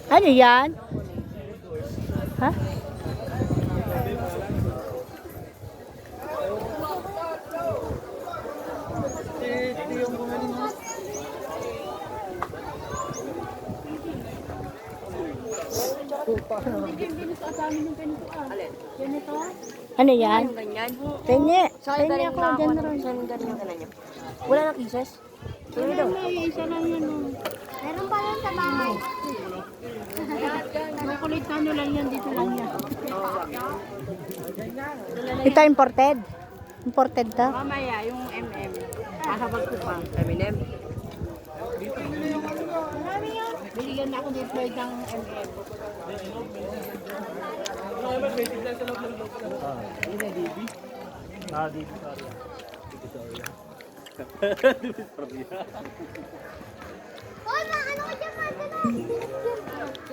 Ano yan? Ha? Ano yan? Ganyan. Penye. Saan Penye galing ako, na dyan ako? na rin. Saan galing yung kanan niya? Wala na kisses? Sino daw? Isa lang yan. Meron pa lang sa bahay. Makulit ano lang yan, dito lang yan. Ito imported? Imported to? Mamaya, yung MM. Kahabag ko pa. Eminem. Binigyan ako dito ng MM.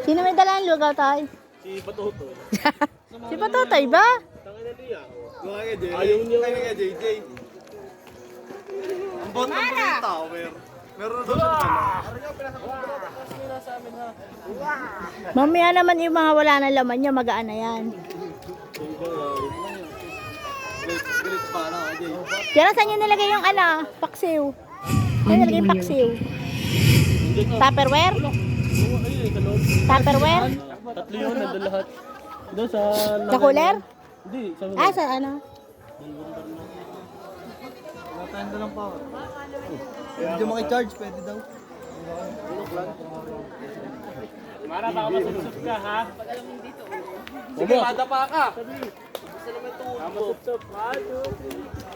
Sino may dalang lugaw tayo? Si Batuto. Si Patotoy ba? Ayaw niyo. Kaya nga JJ. Ang bot ng mga tower. Meron na daw siya. Mamaya naman yung mga wala na laman niya, magaan na yan. Galit pa na JJ. Diyan saan nyo nilagay yung ano, paksiw? Saan nilagay yung paksiw? Tupperware? Tupperware? Tatlo yun, nandun lahat. Doon sa... Sa cooler? Hindi, sa... Ah, sa ano? Natahan na lang power. Hindi mo charge pwede daw. Mara, baka masupsup ka, ha? Sige, madapa ka. Gusto naman ito. Masupsup.